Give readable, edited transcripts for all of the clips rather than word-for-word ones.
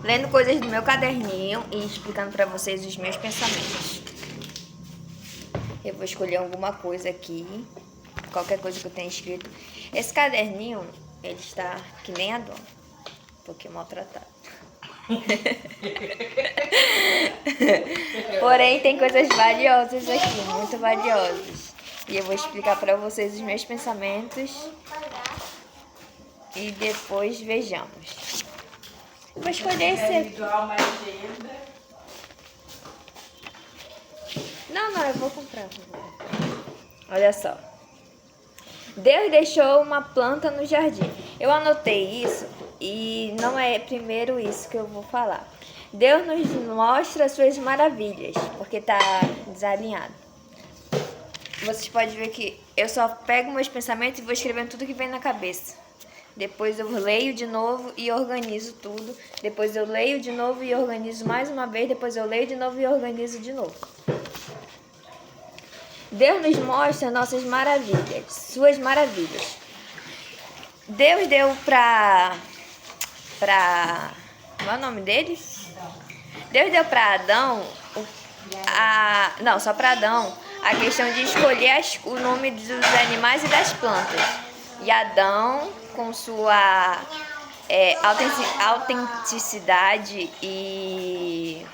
lendo coisas do meu caderninho e explicando para vocês os meus pensamentos. Eu vou escolher alguma coisa aqui, qualquer coisa que eu tenha escrito. Esse caderninho, ele está que nem a dona, um pouquinho maltratado. Porém, tem coisas valiosas aqui, muito valiosas. E eu vou explicar para vocês os meus pensamentos e depois vejamos. Eu vou escolher esse aqui. Não, eu vou comprar. Olha só. Deus deixou uma planta no jardim. Eu anotei isso e não é primeiro isso que eu vou falar. Deus nos mostra suas maravilhas, porque tá desalinhado. Vocês podem ver que eu só pego meus pensamentos e vou escrevendo tudo que vem na cabeça. Depois eu leio de novo e organizo tudo. Depois eu leio de novo e organizo mais uma vez. Depois eu leio de novo e organizo de novo. Deus nos mostra nossas maravilhas, suas maravilhas. Deus deu pra... Qual é o nome dele? Deus deu para Adão, só para Adão, a questão de escolher o nome dos animais e das plantas. E Adão, com sua autenticidade e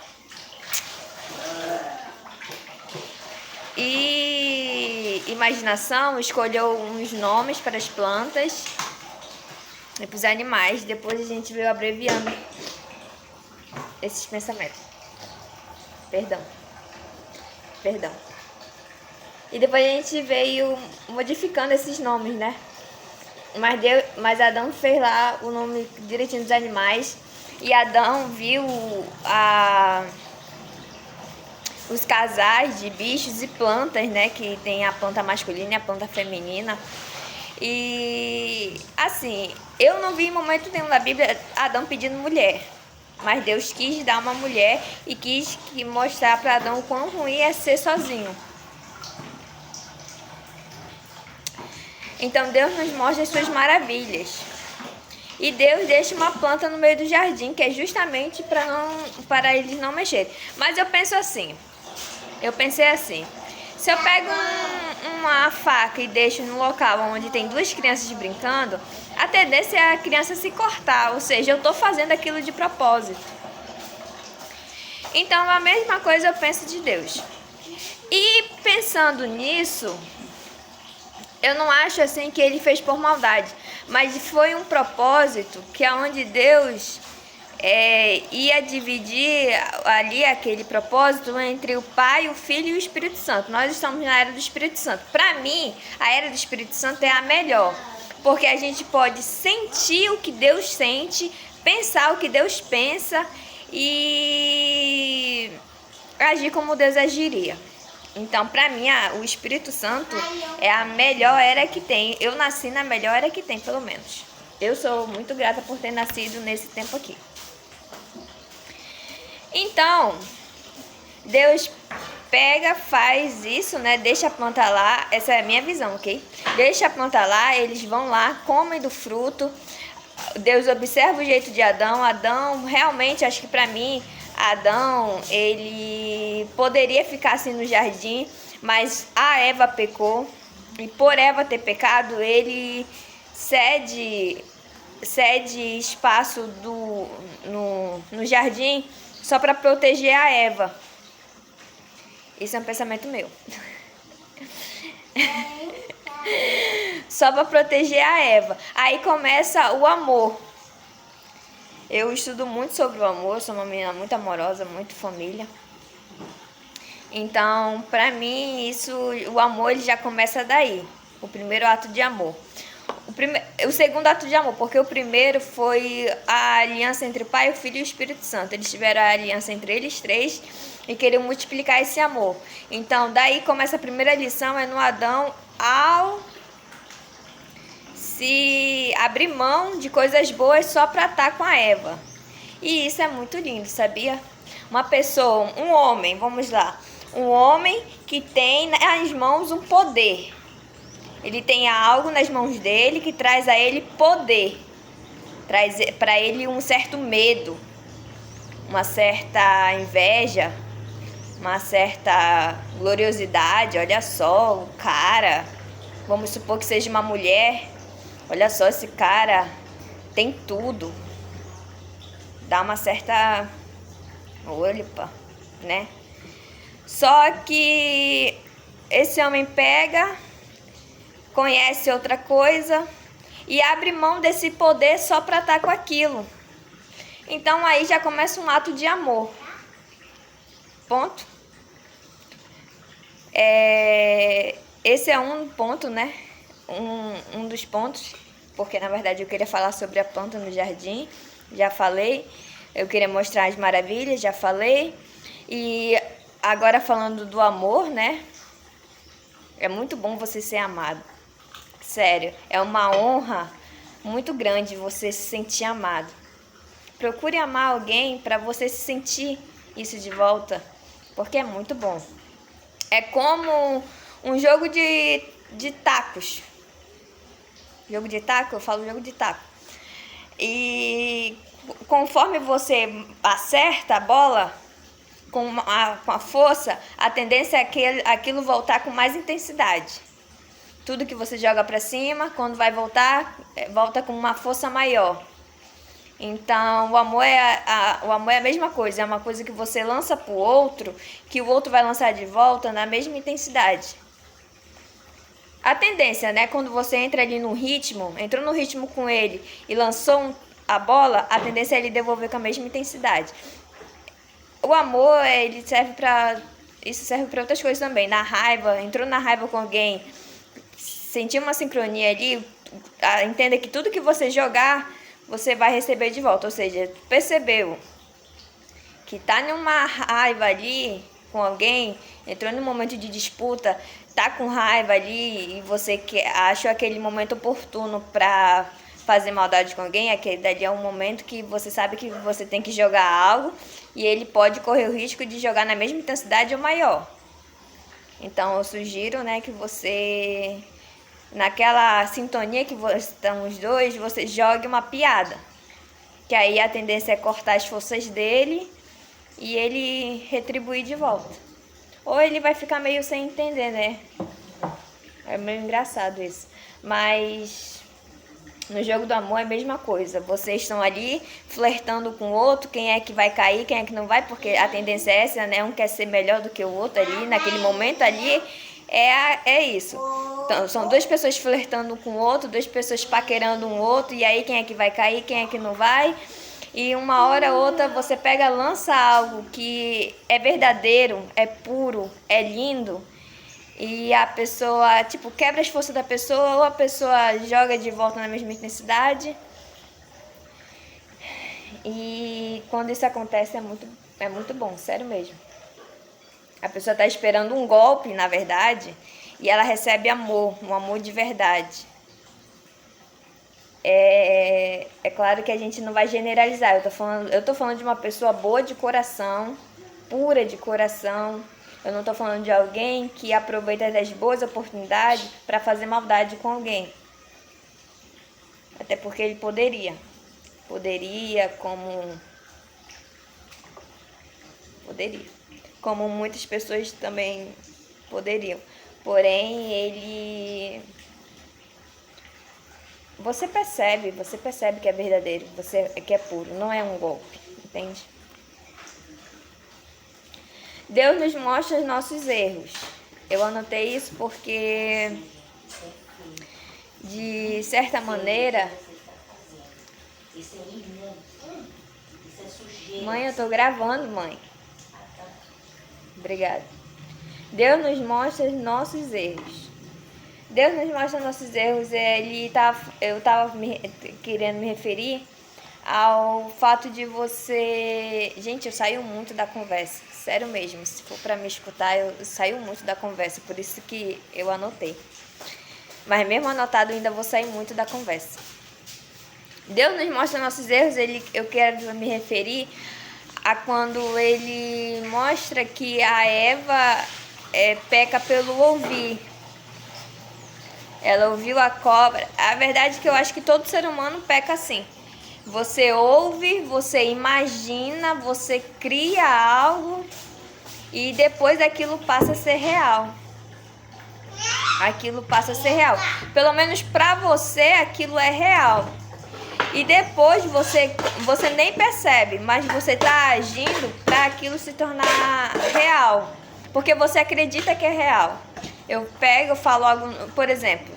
imaginação, escolheu uns nomes para as plantas e para os animais. Depois a gente veio abreviando esses pensamentos. Perdão. E depois a gente veio modificando esses nomes, né? Mas Adão fez lá o nome direitinho dos animais. E Adão viu os casais de bichos e plantas, né? Que tem a planta masculina e a planta feminina. E assim, eu não vi em momento nenhum na Bíblia Adão pedindo mulher. Mas Deus quis dar uma mulher e quis mostrar para Adão o quão ruim é ser sozinho. Então Deus nos mostra as suas maravilhas. E Deus deixa uma planta no meio do jardim, que é justamente para eles não mexerem. Mas eu pensei assim, se eu pego uma faca e deixo no local onde tem duas crianças brincando, a tendência é a criança se cortar, ou seja, eu estou fazendo aquilo de propósito. Então, a mesma coisa eu penso de Deus. E pensando nisso, eu não acho assim que ele fez por maldade, mas foi um propósito que é onde Deus ia dividir ali aquele propósito entre o Pai, o Filho e o Espírito Santo. Nós estamos na era do Espírito Santo. Para mim, a era do Espírito Santo é a melhor, porque a gente pode sentir o que Deus sente, pensar o que Deus pensa e agir como Deus agiria. Então, para mim, o Espírito Santo é a melhor era que tem. Eu nasci na melhor era que tem, pelo menos. Eu sou muito grata por ter nascido nesse tempo aqui. Então, Deus pega, faz isso, né? Deixa a planta lá. Essa é a minha visão, ok? Deixa a planta lá, eles vão lá, comem do fruto. Deus observa o jeito de Adão. Adão, realmente, acho que para mim, Adão, ele poderia ficar assim no jardim, mas a Eva pecou. E por Eva ter pecado, ele cede espaço no jardim só para proteger a Eva. Isso é um pensamento meu. Só para proteger a Eva. Aí começa o amor. Eu estudo muito sobre o amor, sou uma menina muito amorosa, muito família. Então, para mim, o amor ele já começa daí. O primeiro ato de amor. O segundo ato de amor, porque o primeiro foi a aliança entre o Pai, o Filho e o Espírito Santo. Eles tiveram a aliança entre eles três e queriam multiplicar esse amor. Então, daí começa a primeira lição, é no Adão ao se abrir mão de coisas boas só para estar com a Eva. E isso é muito lindo, sabia? Uma pessoa, um homem, vamos lá. Um homem que tem nas mãos um poder. Ele tem algo nas mãos dele que traz a ele poder. Traz para ele um certo medo. uma certa inveja, uma certa gloriosidade. Olha só, o cara, vamos supor que seja uma mulher, olha só, esse cara tem tudo. Dá uma certa... Opa, né? Só que esse homem pega, conhece outra coisa e abre mão desse poder só para estar com aquilo. Então aí já começa um ato de amor. Ponto. Esse é um ponto, né? Um dos pontos, porque na verdade eu queria falar sobre a planta no jardim, já falei. Eu queria mostrar as maravilhas, já falei. E agora falando do amor, né? É muito bom você ser amado. Sério, é uma honra muito grande você se sentir amado. Procure amar alguém para você se sentir isso de volta, porque é muito bom. É como um jogo de tacos. Jogo de taco? Eu falo jogo de taco. E conforme você acerta a bola com a força, a tendência é aquilo voltar com mais intensidade. Tudo que você joga para cima, quando vai voltar, volta com uma força maior. Então, o amor é a mesma coisa. É uma coisa que você lança pro outro, que o outro vai lançar de volta na mesma intensidade. A tendência, né? Quando você entra ali no ritmo, entrou no ritmo com ele e lançou a bola, a tendência é ele devolver com a mesma intensidade. O amor, ele serve para... Isso serve para outras coisas também. Na raiva, entrou na raiva com alguém, sentiu uma sincronia ali, entenda que tudo que você jogar, você vai receber de volta. Ou seja, percebeu que tá numa raiva ali com alguém, entrou num momento de disputa, tá com raiva ali e você achou aquele momento oportuno para fazer maldade com alguém, aquele dali é um momento que você sabe que você tem que jogar algo e ele pode correr o risco de jogar na mesma intensidade ou maior. Então eu sugiro, né, que você, naquela sintonia que estão os dois, você jogue uma piada. Que aí a tendência é cortar as forças dele e ele retribuir de volta. Ou ele vai ficar meio sem entender, né? É meio engraçado isso. Mas no jogo do amor é a mesma coisa. Vocês estão ali flertando com o outro, quem é que vai cair, quem é que não vai, porque a tendência é essa, né? Um quer ser melhor do que o outro ali, naquele momento ali, é isso. Então, são duas pessoas flertando com o outro, duas pessoas paquerando um outro, e aí quem é que vai cair, quem é que não vai. E uma hora ou outra você pega, lança algo que é verdadeiro, é puro, é lindo, e a pessoa, tipo, quebra as forças da pessoa, ou a pessoa joga de volta na mesma intensidade. E quando isso acontece é muito bom, sério mesmo. A pessoa está esperando um golpe, na verdade, e ela recebe amor, um amor de verdade. É claro que a gente não vai generalizar. Eu tô falando de uma pessoa boa de coração, pura de coração. Eu não tô falando de alguém que aproveita das boas oportunidades para fazer maldade com alguém. Até porque ele poderia. Poderia, como muitas pessoas também poderiam. Porém, ele... Você percebe que é verdadeiro, que é puro, não é um golpe, entende? Deus nos mostra os nossos erros. Eu anotei isso porque, de certa maneira... Mãe, eu tô gravando, mãe. Obrigada. Deus nos mostra os nossos erros. Deus nos mostra nossos erros. Eu estava querendo me referir ao fato de você... Gente, eu saio muito da conversa. Sério mesmo. Se for para me escutar, eu saio muito da conversa. Por isso que eu anotei. Mas mesmo anotado, eu ainda vou sair muito da conversa. Deus nos mostra nossos erros. Eu quero me referir a quando ele mostra que a Eva peca pelo ouvir. Ela ouviu a cobra. A verdade é que eu acho que todo ser humano peca assim. Você ouve, você imagina, você cria algo e depois aquilo passa a ser real. Aquilo passa a ser real. Pelo menos pra você aquilo é real. E depois você nem percebe, mas você tá agindo para aquilo se tornar real. Porque você acredita que é real. Eu pego, eu falo algo, por exemplo,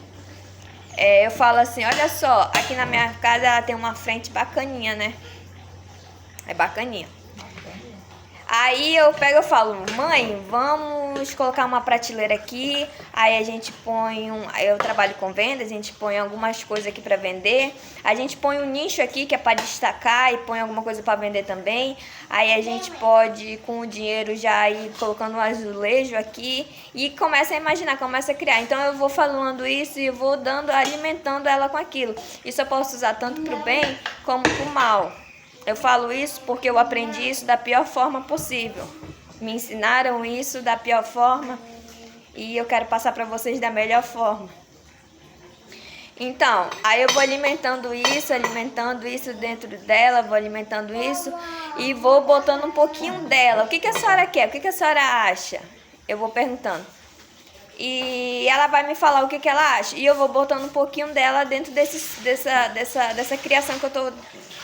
eu falo assim, olha só, aqui na minha casa ela tem uma frente bacaninha, né? É bacaninha. Aí eu pego e falo, mãe, vamos colocar uma prateleira aqui. Aí a gente põe eu trabalho com vendas, a gente põe algumas coisas aqui para vender. A gente põe um nicho aqui que é para destacar e põe alguma coisa para vender também. Aí a gente pode, com o dinheiro, já ir colocando um azulejo aqui e começa a imaginar, começa a criar. Então eu vou falando isso e vou alimentando ela com aquilo. Isso eu posso usar tanto pro bem como pro mal. Eu falo isso porque eu aprendi isso da pior forma possível. Me ensinaram isso da pior forma e eu quero passar para vocês da melhor forma. Então, aí eu vou alimentando isso dentro dela, vou alimentando isso e vou botando um pouquinho dela. O que a senhora quer? O que a senhora acha? Eu vou perguntando. E ela vai me falar o que ela acha. E eu vou botando um pouquinho dela dentro dessa criação que eu tô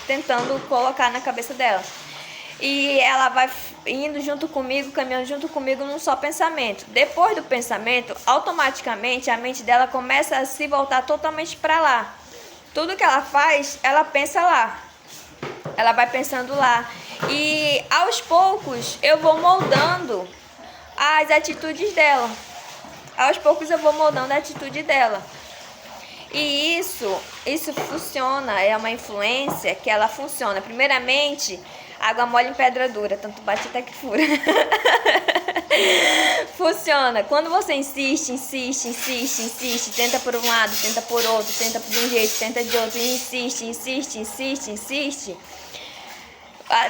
tentando colocar na cabeça dela. E ela vai indo junto comigo, caminhando junto comigo num só pensamento. Depois do pensamento, automaticamente a mente dela começa a se voltar totalmente para lá. Tudo que ela faz, ela pensa lá. Ela vai pensando lá. E aos poucos eu vou moldando as atitudes dela. Aos poucos eu vou moldando a atitude dela. E isso funciona, é uma influência que ela funciona. Primeiramente, água mole em pedra dura, tanto bate até que fura. Funciona. Quando você insiste, tenta por um lado, tenta por outro, tenta de um jeito, tenta de outro, e insiste,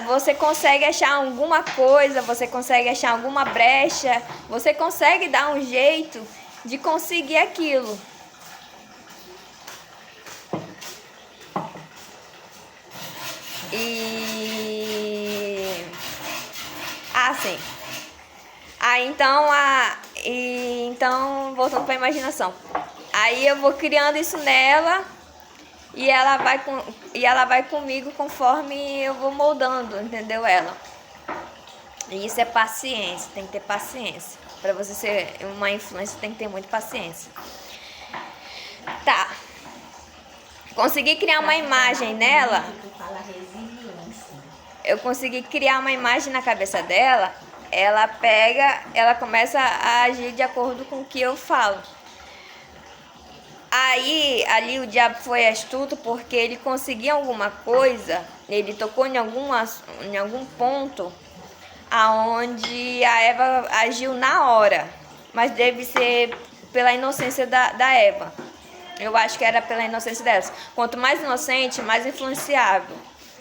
você consegue achar alguma coisa, você consegue achar alguma brecha, você consegue dar um jeito de conseguir aquilo. Sim. Então, voltando para a imaginação. Aí eu vou criando isso nela e ela vai comigo conforme eu vou moldando, entendeu? E isso é paciência, tem que ter paciência. Para você ser uma influência, tem que ter muita paciência. Tá. Consegui criar uma imagem nela. Eu consegui criar uma imagem na cabeça dela. Ela começa a agir de acordo com o que eu falo. Aí, ali o diabo foi astuto porque ele conseguia alguma coisa, ele tocou em algum ponto aonde a Eva agiu na hora. Mas deve ser pela inocência da Eva. Eu acho que era pela inocência delas. Quanto mais inocente, mais influenciável.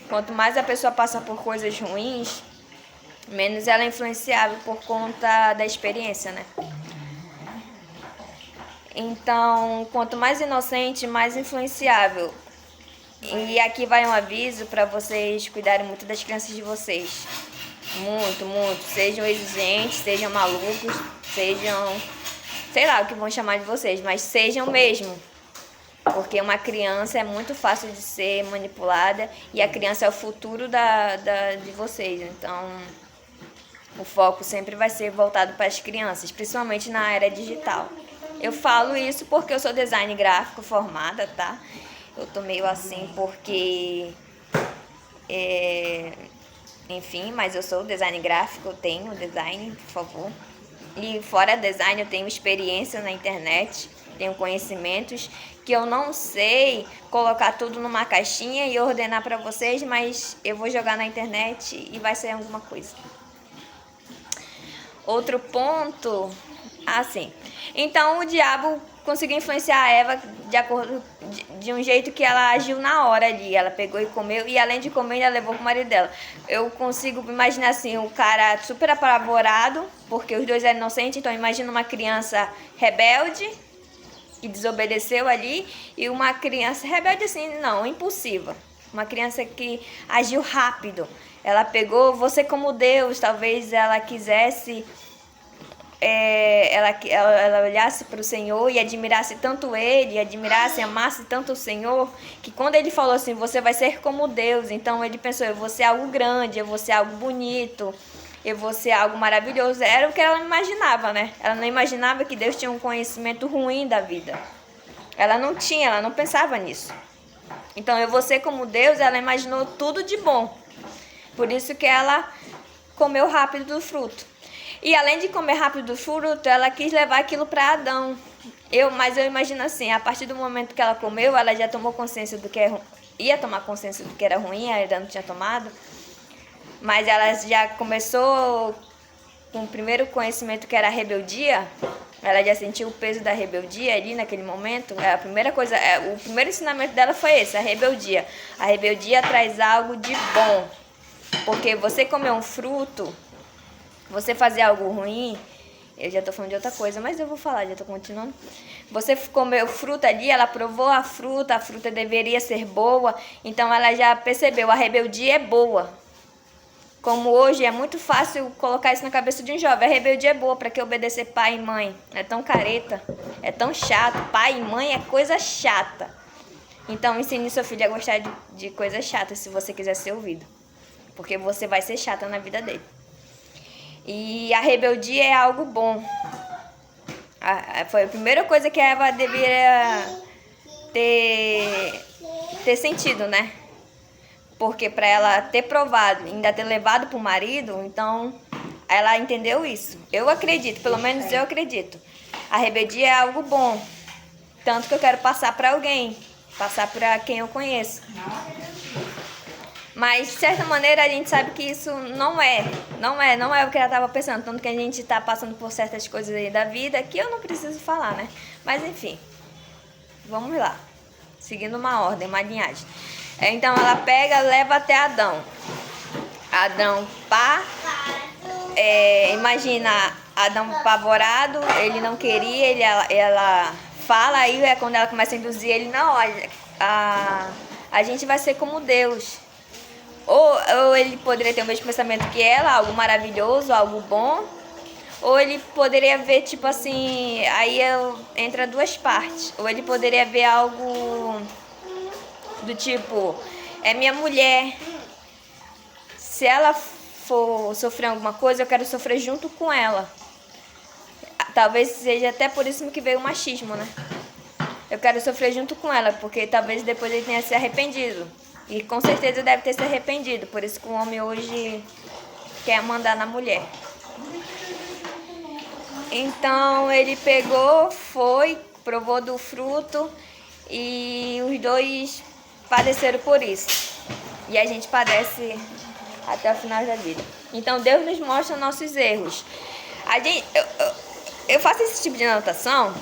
Quanto mais a pessoa passa por coisas ruins, menos ela é influenciável por conta da experiência, né? Então, quanto mais inocente, mais influenciável. E aqui vai um aviso para vocês cuidarem muito das crianças de vocês. Muito, muito. Sejam exigentes, sejam malucos, sejam... sei lá o que vão chamar de vocês, mas sejam mesmo. Porque uma criança é muito fácil de ser manipulada e a criança é o futuro de vocês. Então, o foco sempre vai ser voltado para as crianças, principalmente na era digital. Eu falo isso porque eu sou design gráfico formada, tá? Eu tô meio assim porque... enfim, mas eu sou design gráfico, eu tenho design, por favor. E fora design, eu tenho experiência na internet, tenho conhecimentos que eu não sei colocar tudo numa caixinha e ordenar para vocês, mas eu vou jogar na internet e vai ser alguma coisa. Outro ponto, assim. Então o diabo conseguiu influenciar a Eva de um jeito que ela agiu na hora ali. Ela pegou e comeu, e além de comer, ela levou pro marido dela. Eu consigo imaginar assim, o cara super apavorado, porque os dois eram inocentes. Então imagina uma criança rebelde, que desobedeceu ali, e uma criança rebelde assim, não, impulsiva. uma criança que agiu rápido. Ela pegou você como Deus, talvez ela quisesse, ela olhasse para o Senhor e admirasse tanto Ele, admirasse, amasse tanto o Senhor, que quando Ele falou assim, você vai ser como Deus, então Ele pensou, eu vou ser algo grande, eu vou ser algo bonito, eu vou ser algo maravilhoso. Era o que ela imaginava, né? Ela não imaginava que Deus tinha um conhecimento ruim da vida. Ela não pensava nisso. Então, eu vou ser como Deus, ela imaginou tudo de bom. Por isso que ela comeu rápido do fruto. E além de comer rápido do fruto, ela quis levar aquilo para Adão. Mas eu imagino assim, a partir do momento que ela comeu, ela já tomou consciência do que ia tomar consciência do que era ruim, ainda não tinha tomado. Mas ela já começou com o primeiro conhecimento, que era a rebeldia. Ela já sentiu o peso da rebeldia ali naquele momento. A primeira coisa, o primeiro ensinamento dela foi esse, a rebeldia. A rebeldia traz algo de bom. Porque você comer um fruto, você fazer algo ruim, eu já tô falando de outra coisa, mas eu vou falar, já tô continuando. Você comeu fruta ali, ela provou a fruta deveria ser boa, então ela já percebeu, a rebeldia é boa. Como hoje é muito fácil colocar isso na cabeça de um jovem, a rebeldia é boa, para que obedecer pai e mãe? É tão careta, é tão chato, pai e mãe é coisa chata. Então ensine seu filho a gostar de coisas chatas, se você quiser ser ouvido. Porque você vai ser chata na vida dele. E a rebeldia é algo bom. Foi a primeira coisa que a Eva deveria ter sentido, né? Porque para ela ter provado, ainda ter levado para o marido, então ela entendeu isso. Eu acredito, pelo menos eu acredito. A rebeldia é algo bom. Tanto que eu quero passar para alguém. Passar para quem eu conheço. Mas, de certa maneira, a gente sabe que isso não é o que ela estava pensando. Tanto que a gente está passando por certas coisas aí da vida que eu não preciso falar, né? Mas, enfim, vamos lá. Seguindo uma ordem, uma linhagem. Então, ela pega, leva até Adão. Adão, imagina Adão apavorado, ele não queria, ela fala, aí é quando ela começa a induzir ele, não, a gente vai ser como Deus. Ou ele poderia ter o mesmo pensamento que ela, algo maravilhoso, algo bom. Ou ele poderia ver, tipo assim, aí entra duas partes. Ou ele poderia ver algo do tipo, é minha mulher. Se ela for sofrer alguma coisa, eu quero sofrer junto com ela. Talvez seja até por isso que veio o machismo, né? Eu quero sofrer junto com ela, porque talvez depois ele tenha se arrependido. E com certeza deve ter se arrependido. Por isso que o homem hoje quer mandar na mulher. Então ele pegou, foi, provou do fruto e os dois padeceram por isso. E a gente padece até o final da vida. Então Deus nos mostra nossos erros. Eu faço esse tipo de anotação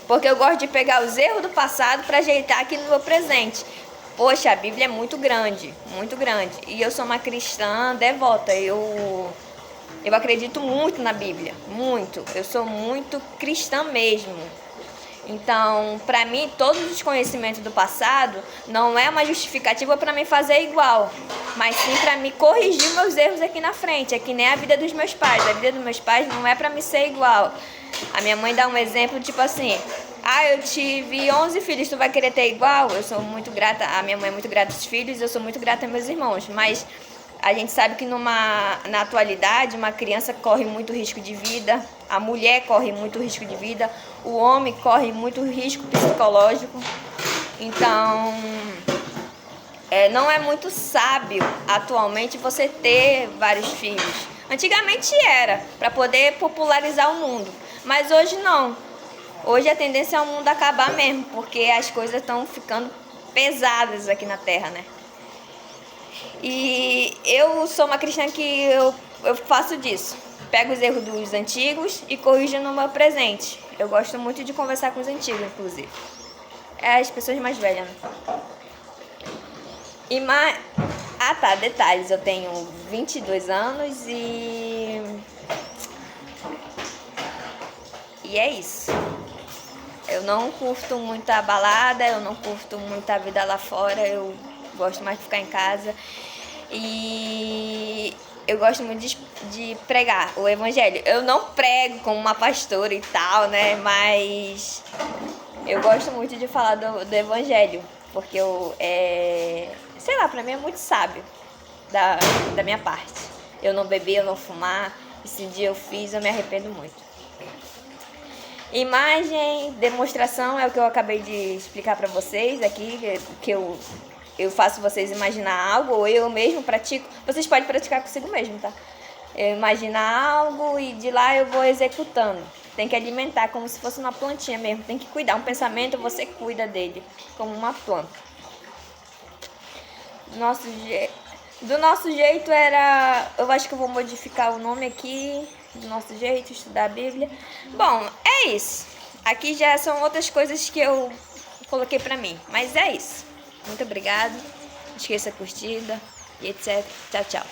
porque eu gosto de pegar os erros do passado para ajeitar aqui no meu presente. Poxa, a Bíblia é muito grande, muito grande. E eu sou uma cristã devota. Eu acredito muito na Bíblia, muito. Eu sou muito cristã mesmo. Então, para mim, todos os conhecimentos do passado não é uma justificativa para mim fazer igual, mas sim para me corrigir meus erros aqui na frente. É que nem a vida dos meus pais. A vida dos meus pais não é para me ser igual. A minha mãe dá um exemplo, tipo assim, eu tive 11 filhos, tu vai querer ter igual? Eu sou muito grata, a minha mãe é muito grata aos filhos, eu sou muito grata aos meus irmãos, mas a gente sabe que na atualidade uma criança corre muito risco de vida, a mulher corre muito risco de vida, o homem corre muito risco psicológico. Então, não é muito sábio atualmente você ter vários filhos. Antigamente era, para poder popularizar o mundo, mas hoje não. Hoje a tendência é o mundo acabar mesmo, porque as coisas estão ficando pesadas aqui na Terra, né? E eu sou uma cristã que eu faço disso. Pego os erros dos antigos e corrijo no meu presente. Eu gosto muito de conversar com os antigos, inclusive. As pessoas mais velhas, né? Detalhes. Eu tenho 22 anos e é isso. Eu não curto muito a balada, eu não curto muito a vida lá fora. Eu gosto mais de ficar em casa. E eu gosto muito de pregar o evangelho. Eu não prego como uma pastora e tal, né? Mas eu gosto muito de falar do evangelho, porque sei lá, pra mim é muito sábio da minha parte. Eu não beber, eu não fumar. Esse dia eu fiz, eu me arrependo muito. Imagem, demonstração é o que eu acabei de explicar pra vocês aqui, que eu faço vocês imaginar algo, ou eu mesmo pratico. Vocês podem praticar consigo mesmo, tá? Eu imagino algo e de lá eu vou executando. Tem que alimentar como se fosse uma plantinha mesmo. Tem que cuidar. Um pensamento, você cuida dele como uma planta. Do nosso jeito era... Eu acho que eu vou modificar o nome aqui. Do nosso jeito, estudar a Bíblia. Bom, é isso. Aqui já são outras coisas que eu coloquei pra mim. Mas é isso. Muito obrigada. Não esqueça a curtida e etc. Tchau, tchau.